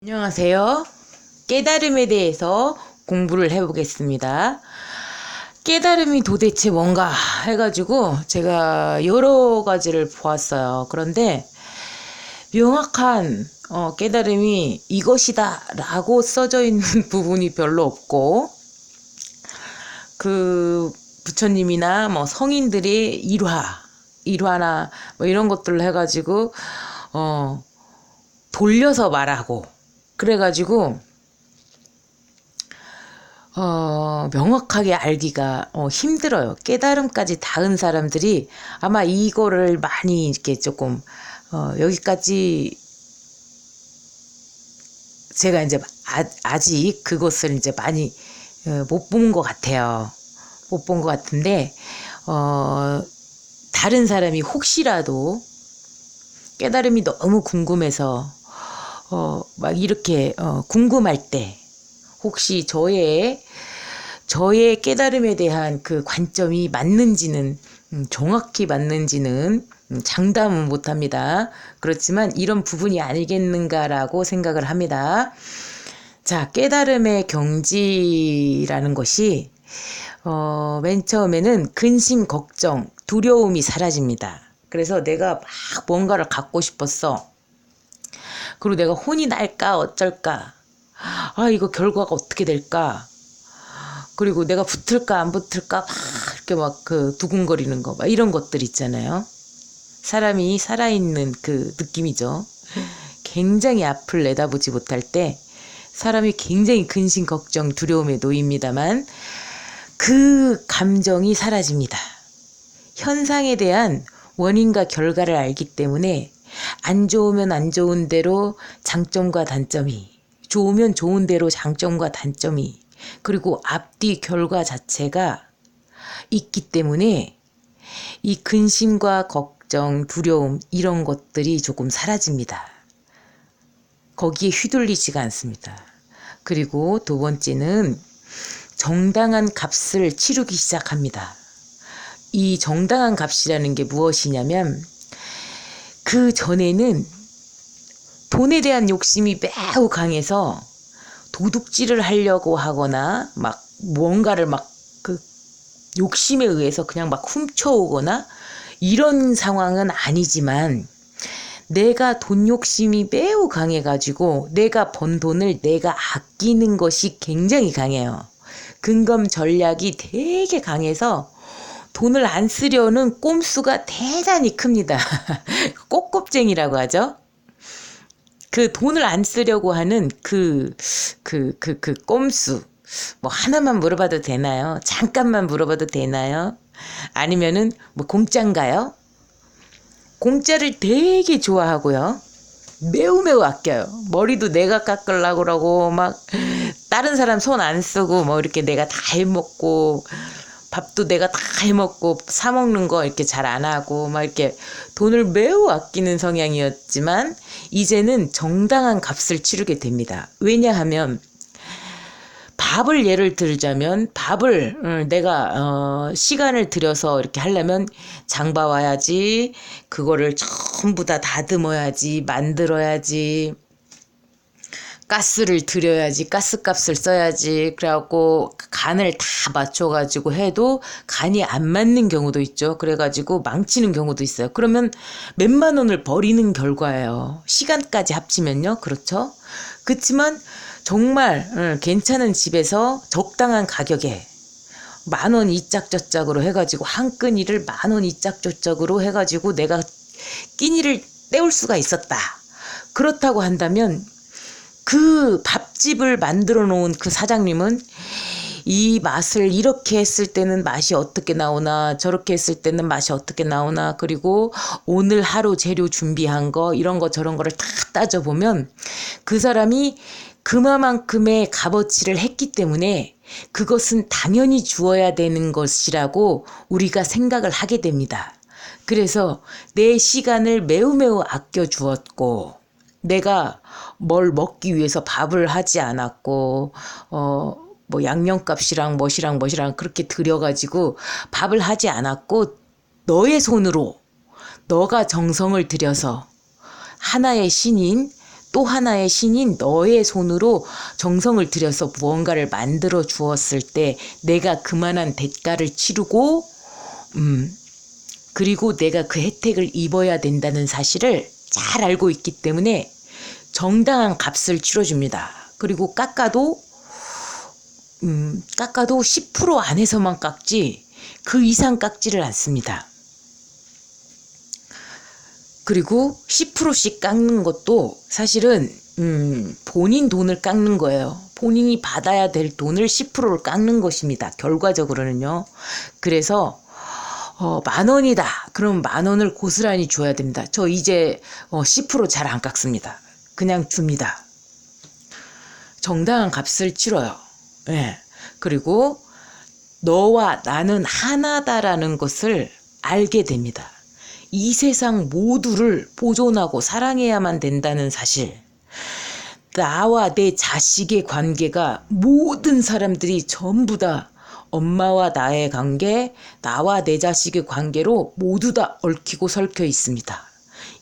안녕하세요. 깨달음에 대해서 공부를 해보겠습니다. 깨달음이 도대체 뭔가 해가지고 제가 여러 가지를 보았어요. 그런데 명확한 깨달음이 이것이다 라고 써져 있는 부분이 별로 없고, 그 부처님이나 뭐 성인들이 일화나 뭐 이런 것들을 해가지고 돌려서 말하고 그래가지고 명확하게 알기가 힘들어요. 깨달음까지 닿은 사람들이 아마 이거를 많이 이렇게 조금 여기까지 제가 이제 아직 그것을 이제 많이 못 본 것 같아요. 못 본 것 같은데 다른 사람이 혹시라도 깨달음이 너무 궁금해서 막 이렇게 궁금할 때 혹시 저의 깨달음에 대한 그 관점이 맞는지는 정확히 맞는지는 장담은 못합니다. 그렇지만 이런 부분이 아니겠는가라고 생각을 합니다. 자, 깨달음의 경지라는 것이 맨 처음에는 근심, 걱정, 두려움이 사라집니다. 그래서 내가 막 뭔가를 갖고 싶었어. 그리고 내가 혼이 날까 어쩔까, 이거 결과가 어떻게 될까, 그리고 내가 붙을까 안 붙을까 막 이렇게 막 그 두근거리는 거, 막 이런 것들 있잖아요. 사람이 살아있는 그 느낌이죠. 굉장히 앞을 내다보지 못할 때 사람이 굉장히 근심, 걱정, 두려움에 놓입니다만 그 감정이 사라집니다. 현상에 대한 원인과 결과를 알기 때문에 안 좋으면 안 좋은 대로 장점과 단점이, 좋으면 좋은 대로 장점과 단점이, 그리고 앞뒤 결과 자체가 있기 때문에 이 근심과 걱정, 두려움 이런 것들이 조금 사라집니다. 거기에 휘둘리지가 않습니다. 그리고 두 번째는 정당한 값을 치르기 시작합니다. 이 정당한 값이라는 게 무엇이냐면, 그 전에는 돈에 대한 욕심이 매우 강해서 도둑질을 하려고 하거나 막 뭔가를 막 그 욕심에 의해서 그냥 막 훔쳐오거나 이런 상황은 아니지만, 내가 돈 욕심이 매우 강해가지고 내가 번 돈을 내가 아끼는 것이 굉장히 강해요. 근검 전략이 되게 강해서 돈을 안 쓰려는 꼼수가 대단히 큽니다. 꼬껍쟁이라고 하죠. 그 돈을 안 쓰려고 하는 그 꼼수. 뭐 하나만 물어봐도 되나요? 잠깐만 물어봐도 되나요? 아니면은 뭐 공짜인가요? 공짜를 되게 좋아하고요. 매우 아껴요. 머리도 내가 깎으려고 그러고 막 다른 사람 손 안 쓰고 뭐 이렇게 내가 다 해먹고, 밥도 내가 다 해먹고, 사 먹는 거 이렇게 잘 안 하고 막 이렇게 돈을 매우 아끼는 성향이었지만 이제는 정당한 값을 치르게 됩니다. 왜냐하면 밥을 예를 들자면, 밥을 내가 시간을 들여서 이렇게 하려면 장봐 와야지, 그거를 전부 다 다듬어야지, 만들어야지, 가스를 들여야지, 가스값을 써야지, 그래갖고 간을 다 맞춰가지고 해도 간이 안 맞는 경우도 있죠. 그래가지고 망치는 경우도 있어요. 그러면 몇만 원을 버리는 결과예요. 시간까지 합치면요. 그렇죠? 그렇지만 정말 괜찮은 집에서 적당한 가격에 10,000원 이 짝저짝으로 해가지고 한 끈이를 10,000원 이 짝저짝으로 해가지고 내가 끼니를 때울 수가 있었다. 그렇다고 한다면 그 밥집을 만들어 놓은 그 사장님은 이 맛을 이렇게 했을 때는 맛이 어떻게 나오나, 저렇게 했을 때는 맛이 어떻게 나오나, 그리고 오늘 하루 재료 준비한 거 이런 거 저런 거를 다 따져보면 그 사람이 그만큼의 값어치를 했기 때문에 그것은 당연히 주어야 되는 것이라고 우리가 생각을 하게 됩니다. 그래서 내 시간을 매우 아껴 주었고, 내가 뭘 먹기 위해서 밥을 하지 않았고, 뭐 양념값이랑 멋이랑 그렇게 들여가지고 밥을 하지 않았고, 너의 손으로 너가 정성을 들여서 하나의 신인 또 하나의 신인 너의 손으로 정성을 들여서 무언가를 만들어 주었을 때 내가 그만한 대가를 치르고 그리고 내가 그 혜택을 입어야 된다는 사실을 잘 알고 있기 때문에 정당한 값을 치러줍니다. 그리고 깎아도 10% 안에서만 깎지 그 이상 깎지를 않습니다. 그리고 10%씩 깎는 것도 사실은 본인 돈을 깎는 거예요. 본인이 받아야 될 돈을 10%를 깎는 것입니다. 결과적으로는요. 그래서 10,000원이다. 그럼 10,000원을 고스란히 줘야 됩니다. 저 이제 10% 잘 안 깎습니다. 그냥 줍니다. 정당한 값을 치러요. 예. 그리고 너와 나는 하나다라는 것을 알게 됩니다. 이 세상 모두를 보존하고 사랑해야만 된다는 사실. 나와 내 자식의 관계가 모든 사람들이 전부 다 엄마와 나의 관계, 나와 내 자식의 관계로 모두 다 얽히고 설켜 있습니다.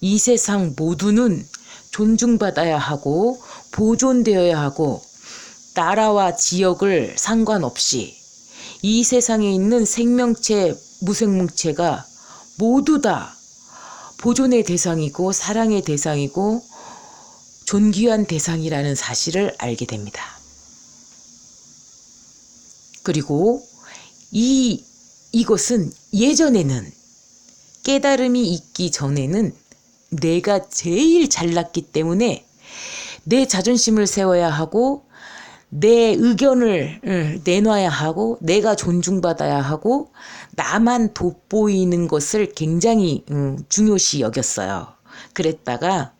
이 세상 모두는 존중받아야 하고 보존되어야 하고 나라와 지역을 상관없이 이 세상에 있는 생명체, 무생물체가 모두 다 보존의 대상이고 사랑의 대상이고 존귀한 대상이라는 사실을 알게 됩니다. 그리고 이것은 예전에는 깨달음이 있기 전에는 내가 제일 잘났기 때문에 내 자존심을 세워야 하고 내 의견을 내놔야 하고 내가 존중받아야 하고 나만 돋보이는 것을 굉장히 중요시 여겼어요. 그랬다가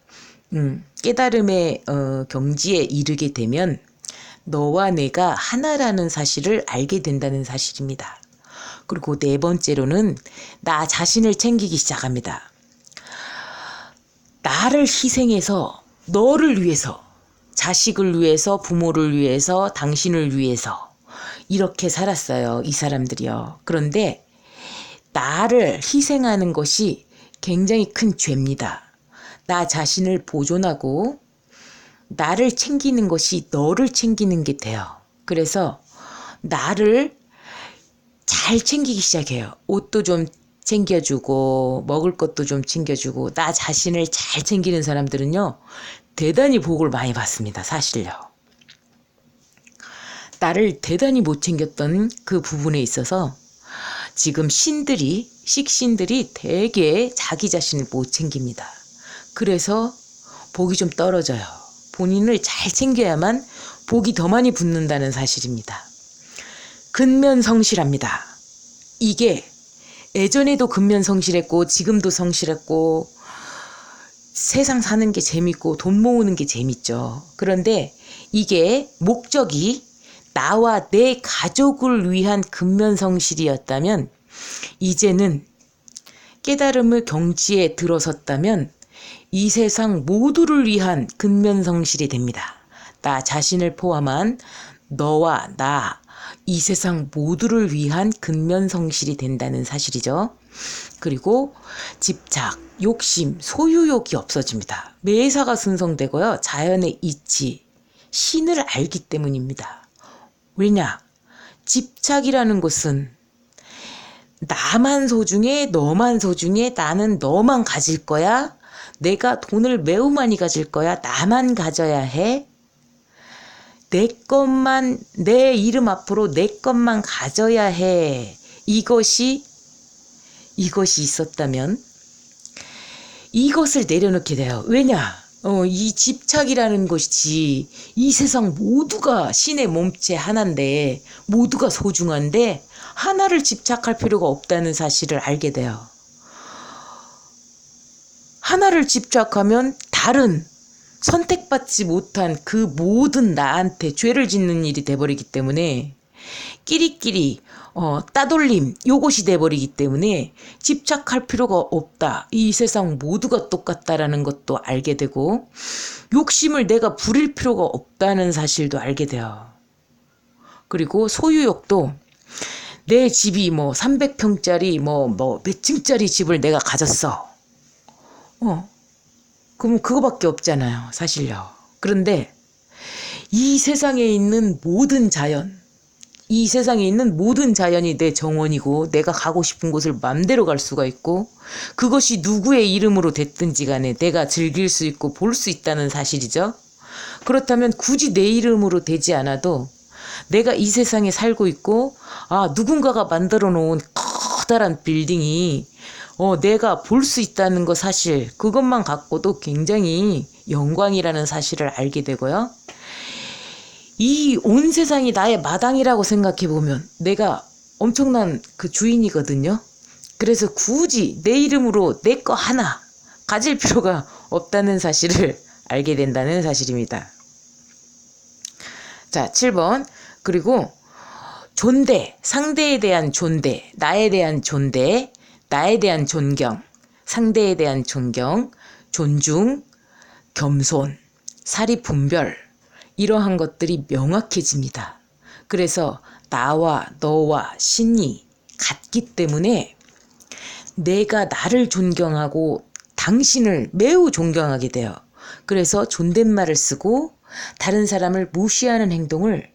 깨달음의 경지에 이르게 되면 너와 내가 하나라는 사실을 알게 된다는 사실입니다. 그리고 네 번째로는 나 자신을 챙기기 시작합니다. 나를 희생해서 너를 위해서 자식을 위해서 부모를 위해서 당신을 위해서 이렇게 살았어요. 이 사람들이요. 그런데 나를 희생하는 것이 굉장히 큰 죄입니다. 나 자신을 보존하고 나를 챙기는 것이 너를 챙기는 게 돼요. 그래서 나를 잘 챙기기 시작해요. 옷도 좀 챙겨주고 먹을 것도 좀 챙겨주고 나 자신을 잘 챙기는 사람들은요. 대단히 복을 많이 받습니다. 사실요. 나를 대단히 못 챙겼던 그 부분에 있어서 지금 식신들이 되게 자기 자신을 못 챙깁니다. 그래서 복이 좀 떨어져요. 본인을 잘 챙겨야만 복이 더 많이 붙는다는 사실입니다. 근면성실합니다. 이게 예전에도 근면성실했고 지금도 성실했고 세상 사는 게 재밌고 돈 모으는 게 재밌죠. 그런데 이게 목적이 나와 내 가족을 위한 근면성실이었다면 이제는 깨달음의 경지에 들어섰다면 이 세상 모두를 위한 근면성실이 됩니다. 나 자신을 포함한 너와 나, 이 세상 모두를 위한 근면성실이 된다는 사실이죠. 그리고 집착, 욕심, 소유욕이 없어집니다. 매사가 순성되고요. 자연의 이치, 신을 알기 때문입니다. 왜냐? 집착이라는 것은 나만 소중해, 너만 소중해, 나는 너만 가질 거야, 내가 돈을 매우 많이 가질 거야, 나만 가져야 해, 내 것만, 내 이름 앞으로 내 것만 가져야 해. 이것이 있었다면 이것을 내려놓게 돼요. 왜냐? 이 집착이라는 것이 이 세상 모두가 신의 몸체 하나인데 모두가 소중한데 하나를 집착할 필요가 없다는 사실을 알게 돼요. 하나를 집착하면 다른 선택받지 못한 그 모든 나한테 죄를 짓는 일이 돼버리기 때문에 끼리끼리 따돌림 요것이 돼버리기 때문에 집착할 필요가 없다. 이 세상 모두가 똑같다라는 것도 알게 되고 욕심을 내가 부릴 필요가 없다는 사실도 알게 돼요. 그리고 소유욕도 내 집이 300평짜리 몇 층짜리 집을 내가 가졌어. 그럼 그거밖에 없잖아요, 사실요. 그런데 이 세상에 있는 모든 자연, 이 세상에 있는 모든 자연이 내 정원이고 내가 가고 싶은 곳을 맘대로 갈 수가 있고 그것이 누구의 이름으로 됐든지 간에 내가 즐길 수 있고 볼 수 있다는 사실이죠. 그렇다면 굳이 내 이름으로 되지 않아도 내가 이 세상에 살고 있고 누군가가 만들어 놓은 커다란 빌딩이 내가 볼 수 있다는 거 사실 그것만 갖고도 굉장히 영광이라는 사실을 알게 되고요. 이 온 세상이 나의 마당이라고 생각해 보면 내가 엄청난 그 주인이거든요. 그래서 굳이 내 이름으로 내 거 하나 가질 필요가 없다는 사실을 알게 된다는 사실입니다. 자, 7번. 그리고 존대, 상대에 대한 존대, 나에 대한 존대, 나에 대한 존경, 상대에 대한 존경, 존중, 겸손, 사리분별 이러한 것들이 명확해집니다. 그래서 나와 너와 신이 같기 때문에 내가 나를 존경하고 당신을 매우 존경하게 돼요. 그래서 존댓말을 쓰고 다른 사람을 무시하는 행동을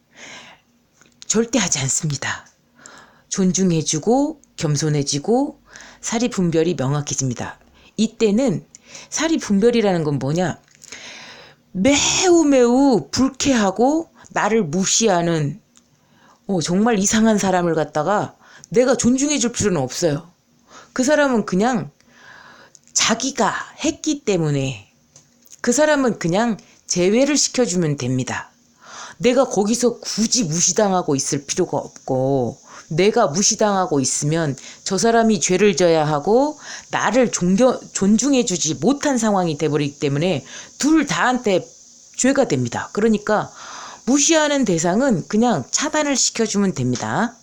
절대 하지 않습니다. 존중해주고 겸손해지고 사리분별이 명확해집니다. 이때는 사리분별이라는 건 뭐냐? 매우 불쾌하고 나를 무시하는 정말 이상한 사람을 갖다가 내가 존중해 줄 필요는 없어요. 그 사람은 그냥 자기가 했기 때문에 그 사람은 그냥 제외를 시켜주면 됩니다. 내가 거기서 굳이 무시당하고 있을 필요가 없고 내가 무시당하고 있으면 저 사람이 죄를 져야 하고 나를 존중해주지 못한 상황이 돼버리기 때문에 둘 다한테 죄가 됩니다. 그러니까 무시하는 대상은 그냥 차단을 시켜주면 됩니다.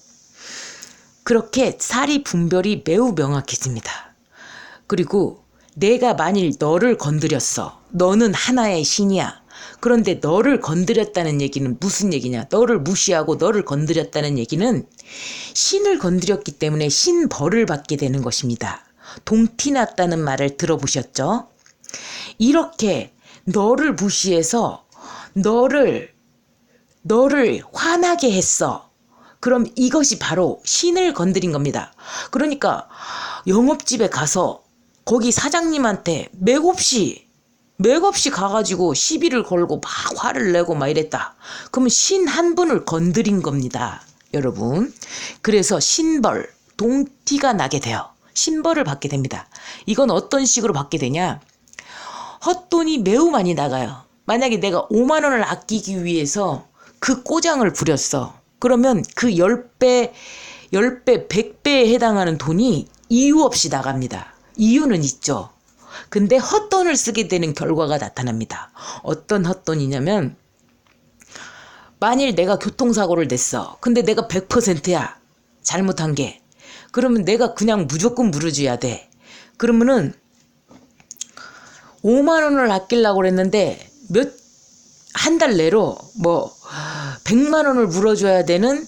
그렇게 사리 분별이 매우 명확해집니다. 그리고 내가 만일 너를 건드렸어. 너는 하나의 신이야. 그런데 너를 건드렸다는 얘기는 무슨 얘기냐? 너를 무시하고 너를 건드렸다는 얘기는 신을 건드렸기 때문에 신벌을 받게 되는 것입니다. 동티났다는 말을 들어보셨죠? 이렇게 너를 무시해서 너를 화나게 했어. 그럼 이것이 바로 신을 건드린 겁니다. 그러니까 영업집에 가서 거기 사장님한테 맥없이 가가지고 시비를 걸고 막 화를 내고 막 이랬다. 그러면 신 한 분을 건드린 겁니다. 여러분. 그래서 신벌, 동티가 나게 돼요. 신벌을 받게 됩니다. 이건 어떤 식으로 받게 되냐? 헛돈이 매우 많이 나가요. 만약에 내가 5만 원을 아끼기 위해서 그 꼬장을 부렸어. 그러면 그 10배, 100배에 해당하는 돈이 이유 없이 나갑니다. 이유는 있죠. 근데 헛돈을 쓰게 되는 결과가 나타납니다. 어떤 헛돈이냐면 만일 내가 교통사고를 냈어. 근데 내가 100%야. 잘못한 게. 그러면 내가 그냥 무조건 물어줘야 돼. 그러면은 5만 원을 아끼려고 그랬는데 한 달 내로 100만 원을 물어줘야 되는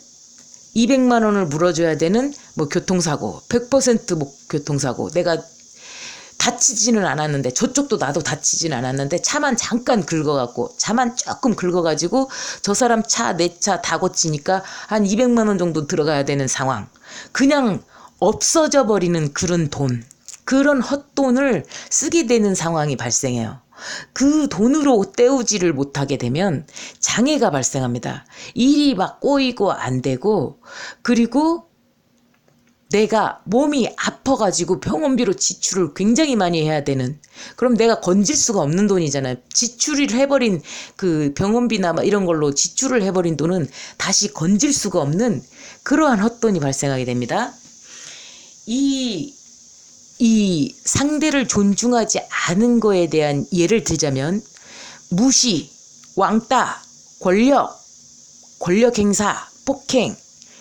200만 원을 물어줘야 되는 교통사고 100% 교통사고 내가 다치지는 않았는데 저쪽도 나도 다치지는 않았는데 차만 잠깐 긁어갖고 차만 조금 긁어가지고 저 사람 차 내 차 다 고치니까 한 200만 원 정도 들어가야 되는 상황. 그냥 없어져 버리는 그런 돈. 그런 헛돈을 쓰게 되는 상황이 발생해요. 그 돈으로 때우지를 못하게 되면 장애가 발생합니다. 일이 막 꼬이고 안 되고 그리고 내가 몸이 아파가지고 병원비로 지출을 굉장히 많이 해야 되는 그럼 내가 건질 수가 없는 돈이잖아요. 지출을 해버린 그 병원비나 이런 걸로 지출을 해버린 돈은 다시 건질 수가 없는 그러한 헛돈이 발생하게 됩니다. 이 상대를 존중하지 않은 거에 대한 예를 들자면 무시, 왕따, 권력 행사, 폭행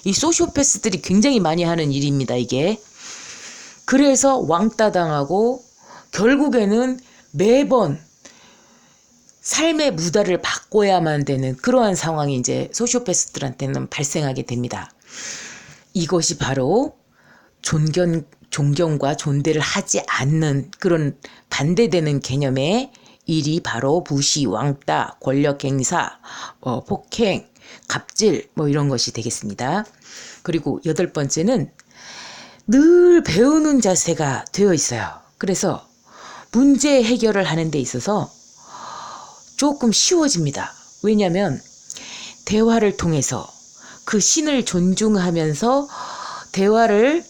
이 소시오패스들이 굉장히 많이 하는 일입니다. 이게. 그래서 왕따 당하고 결국에는 매번 삶의 무다를 바꿔야만 되는 그러한 상황이 이제 소시오패스들한테는 발생하게 됩니다. 이것이 바로 존경과 존대를 하지 않는 그런 반대되는 개념의 일이 바로 부시, 왕따, 권력 행사, 폭행, 갑질 뭐 이런 것이 되겠습니다. 그리고 8번째는 늘 배우는 자세가 되어 있어요. 그래서 문제 해결을 하는 데 있어서 조금 쉬워집니다. 왜냐하면 대화를 통해서 그 신을 존중하면서 대화를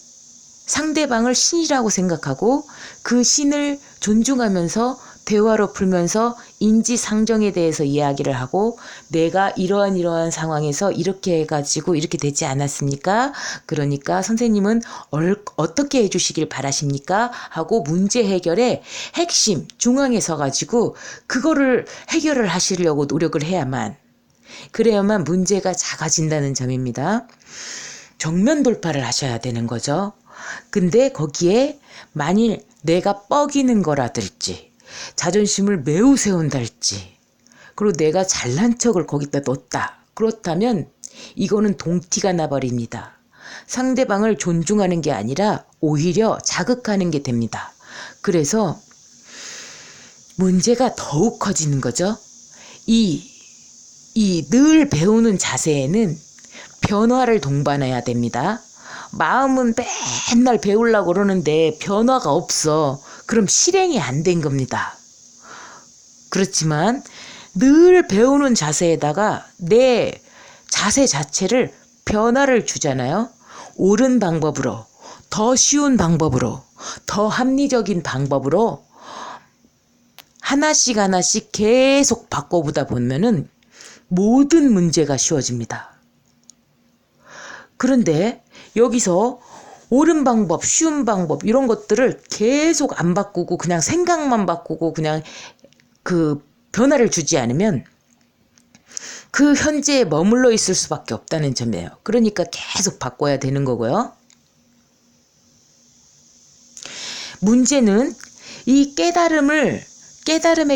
상대방을 신이라고 생각하고 그 신을 존중하면서 대화로 풀면서 인지상정에 대해서 이야기를 하고 내가 이러한 상황에서 이렇게 해가지고 이렇게 되지 않았습니까? 그러니까 선생님은 어떻게 해주시길 바라십니까? 하고 문제 해결의 핵심 중앙에 서가지고 그거를 해결을 하시려고 노력을 그래야만 문제가 작아진다는 점입니다. 정면 돌파를 하셔야 되는 거죠. 근데 거기에 만일 내가 뻐기는 거라든지 자존심을 매우 세운달지 그리고 내가 잘난 척을 거기다 넣었다. 그렇다면 이거는 동티가 나버립니다. 상대방을 존중하는 게 아니라 오히려 자극하는 게 됩니다. 그래서 문제가 더욱 커지는 거죠. 이 늘 배우는 자세에는 변화를 동반해야 됩니다. 마음은 맨날 배우려고 그러는데 변화가 없어. 그럼 실행이 안 된 겁니다. 그렇지만 늘 배우는 자세에다가 내 자세 자체를 변화를 주잖아요. 옳은 방법으로, 더 쉬운 방법으로, 더 합리적인 방법으로 하나씩 계속 바꿔보다 보면은 모든 문제가 쉬워집니다. 그런데 여기서 옳은 방법, 쉬운 방법 이런 것들을 계속 안 바꾸고 그냥 생각만 바꾸고 그냥 그 변화를 주지 않으면 그 현재에 머물러 있을 수밖에 없다는 점이에요. 그러니까 계속 바꿔야 되는 거고요. 문제는 이 깨달음의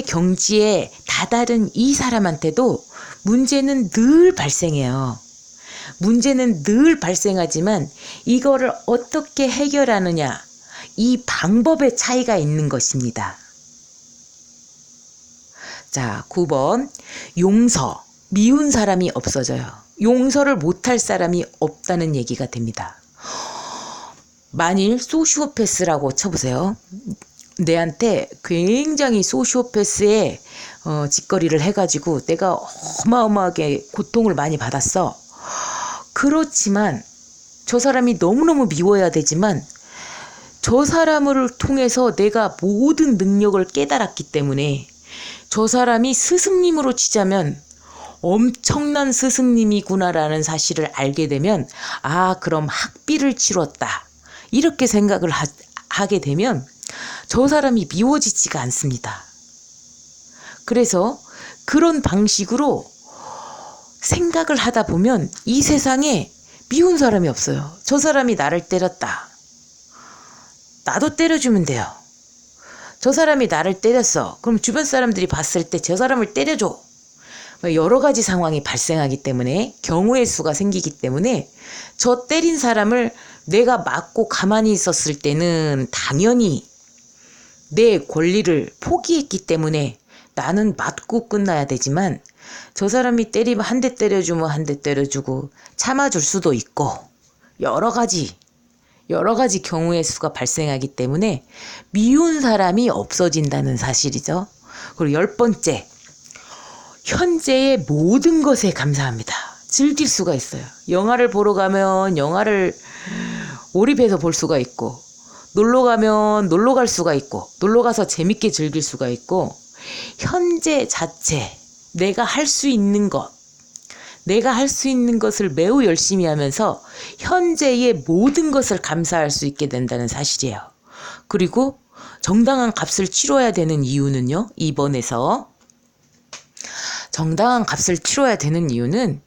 경지에 다다른 이 사람한테도 문제는 늘 발생해요. 문제는 늘 발생하지만 이거를 어떻게 해결하느냐, 이 방법의 차이가 있는 것입니다. 자, 9번 용서, 미운 사람이 없어져요. 용서를 못할 사람이 없다는 얘기가 됩니다. 만일 소시오패스라고 쳐보세요. 내한테 굉장히 소시오패스에 짓거리를 해가지고 내가 어마어마하게 고통을 많이 받았어. 그렇지만 저 사람이 너무너무 미워야 되지만 저 사람을 통해서 내가 모든 능력을 깨달았기 때문에 저 사람이 스승님으로 치자면 엄청난 스승님이구나라는 사실을 알게 되면 그럼 학비를 치렀다. 이렇게 생각을 하게 되면 저 사람이 미워지지가 않습니다. 그래서 그런 방식으로 생각을 하다 보면 이 세상에 미운 사람이 없어요. 저 사람이 나를 때렸다. 나도 때려주면 돼요. 저 사람이 나를 때렸어. 그럼 주변 사람들이 봤을 때 저 사람을 때려줘. 여러 가지 상황이 발생하기 때문에 경우의 수가 생기기 때문에 저 때린 사람을 내가 맞고 가만히 있었을 때는 당연히 내 권리를 포기했기 때문에 나는 맞고 끝나야 되지만 저 사람이 때리면 한 대 때려주면 한 대 때려주고 참아줄 수도 있고 여러 가지 경우의 수가 발생하기 때문에 미운 사람이 없어진다는 사실이죠. 그리고 10번째, 현재의 모든 것에 감사합니다. 즐길 수가 있어요. 영화를 보러 가면 영화를 몰입해서 볼 수가 있고 놀러 가면 놀러 갈 수가 있고 놀러 가서 재밌게 즐길 수가 있고 현재 자체 내가 할 수 있는 것을 매우 열심히 하면서 현재의 모든 것을 감사할 수 있게 된다는 사실이에요. 그리고 정당한 값을 치러야 되는 이유는요. 2번에서 정당한 값을 치러야 되는 이유는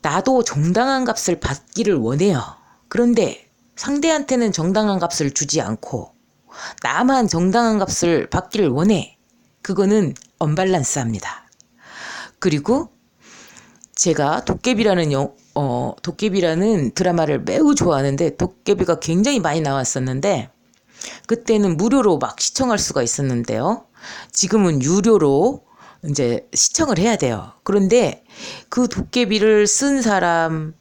나도 정당한 값을 받기를 원해요. 그런데 상대한테는 정당한 값을 주지 않고 나만 정당한 값을 받기를 원해. 그거는 언밸런스합니다. 그리고 제가 도깨비라는 드라마를 매우 좋아하는데 도깨비가 굉장히 많이 나왔었는데 그때는 무료로 막 시청할 수가 있었는데요. 지금은 유료로 이제 시청을 해야 돼요. 그런데 그 도깨비를 쓴 사람,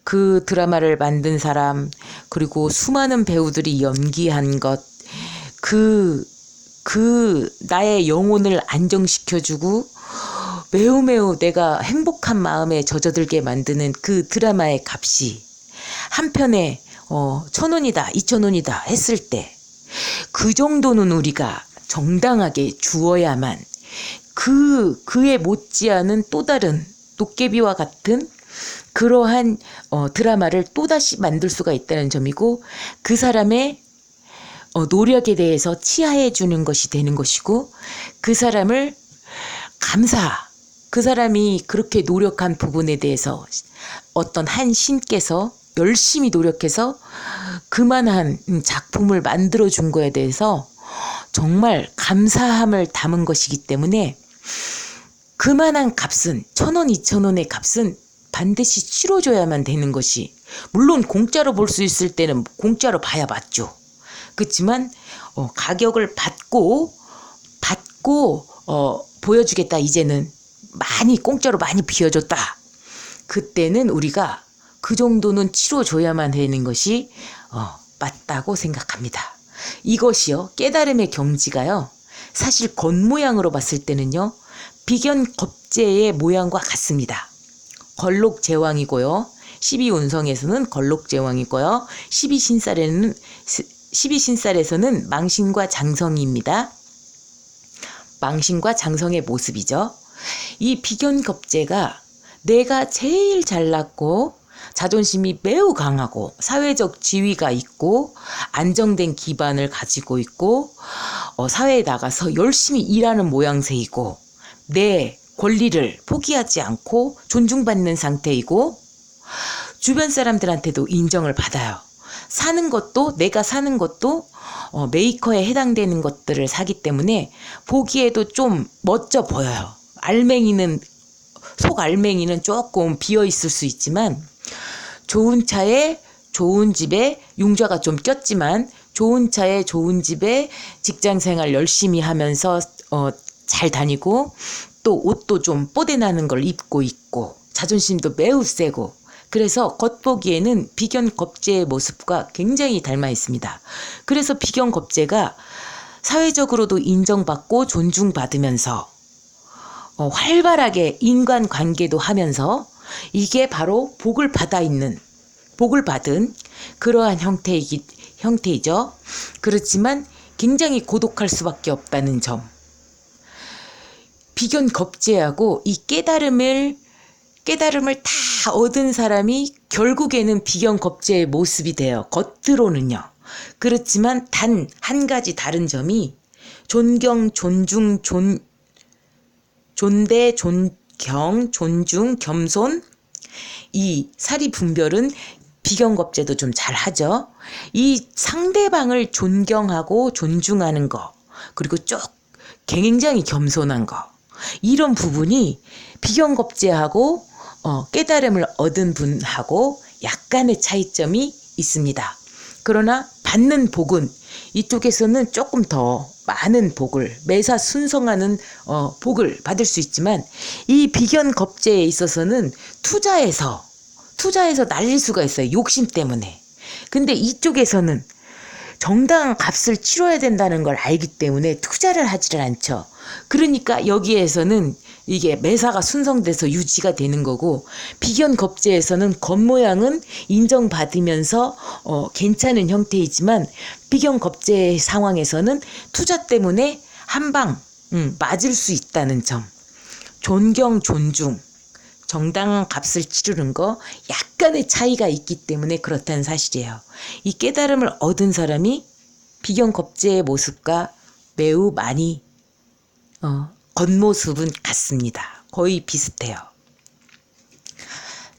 그 드라마를 만든 사람, 그리고 수많은 배우들이 연기한 것, 나의 영혼을 안정시켜주고 매우 내가 행복한 마음에 젖어들게 만드는 그 드라마의 값이 한 편에 1,000원이다, 2,000원이다 했을 때 그 정도는 우리가 정당하게 주어야만 그에 못지않은 또 다른 도깨비와 같은 그러한 드라마를 또다시 만들 수가 있다는 점이고, 그 사람의 노력에 대해서 치하해 주는 것이 되는 것이고, 그 사람을 그 사람이 그렇게 노력한 부분에 대해서 어떤 한 신께서 열심히 노력해서 그만한 작품을 만들어 준 거에 대해서 정말 감사함을 담은 것이기 때문에 그만한 값은 1,000원, 2,000원의 값은 반드시 치러줘야만 되는 것이, 물론 공짜로 볼 수 있을 때는 공짜로 봐야 맞죠. 그렇지만 가격을 받고 보여주겠다, 이제는 많이 공짜로 많이 비워줬다, 그때는 우리가 그 정도는 치러줘야만 되는 것이 맞다고 생각합니다. 이것이요, 깨달음의 경지가요, 사실 겉모양으로 봤을 때는요 비견겁제의 모양과 같습니다. 걸록제왕이고요, 12운성에서는 걸록제왕이고요, 12신살에서는 망신과 장성입니다. 망신과 장성의 모습이죠. 이 비견겁제가 내가 제일 잘났고 자존심이 매우 강하고 사회적 지위가 있고 안정된 기반을 가지고 있고 사회에 나가서 열심히 일하는 모양새이고 내 권리를 포기하지 않고 존중받는 상태이고 주변 사람들한테도 인정을 받아요. 내가 사는 것도 메이커에 해당되는 것들을 사기 때문에 보기에도 좀 멋져 보여요. 속 알맹이는 조금 비어 있을 수 있지만, 좋은 차에 좋은 집에 융자가 좀 꼈지만 좋은 차에 좋은 집에 직장생활 열심히 하면서 잘 다니고 또 옷도 좀 뽀대나는 걸 입고 있고 자존심도 매우 세고, 그래서 겉보기에는 비견겁제의 모습과 굉장히 닮아 있습니다. 그래서 비견겁제가 사회적으로도 인정받고 존중받으면서 활발하게 인간관계도 하면서 이게 바로 복을 받은 그러한 형태이죠. 그렇지만 굉장히 고독할 수밖에 없다는 점. 비견겁제하고 이 깨달음을 다 얻은 사람이 결국에는 비견겁제의 모습이 돼요. 겉으로는요. 그렇지만 단 한 가지 다른 점이 존경, 존중, 존대, 존경, 존중, 겸손, 이 사리 분별은 비견겁제도 좀 잘하죠. 이 상대방을 존경하고 존중하는 거, 그리고 굉장히 겸손한 거, 이런 부분이 비견겁제하고 깨달음을 얻은 분하고 약간의 차이점이 있습니다. 그러나 받는 복은 이쪽에서는 조금 더 많은 복을, 매사 순성하는 복을 받을 수 있지만, 이 비견겁제에 있어서는 투자해서 날릴 수가 있어요. 욕심 때문에. 근데 이쪽에서는 정당한 값을 치러야 된다는 걸 알기 때문에 투자를 하지를 않죠. 그러니까 여기에서는 이게 매사가 순성돼서 유지가 되는 거고, 비견겁제에서는 겉모양은 인정받으면서 괜찮은 형태이지만, 비견겁제 상황에서는 투자 때문에 한방 맞을 수 있다는 점. 존경, 존중, 정당한 값을 치르는 거 약간의 차이가 있기 때문에 그렇다는 사실이에요. 이 깨달음을 얻은 사람이 비견겁제의 모습과 매우 많이 겉모습은 같습니다. 거의 비슷해요.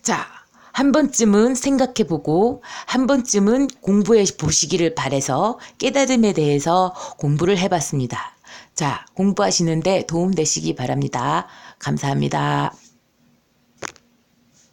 자, 한 번쯤은 생각해보고 한 번쯤은 공부해 보시기를 바라서 깨달음에 대해서 공부를 해봤습니다. 자, 공부하시는데 도움되시기 바랍니다. 감사합니다.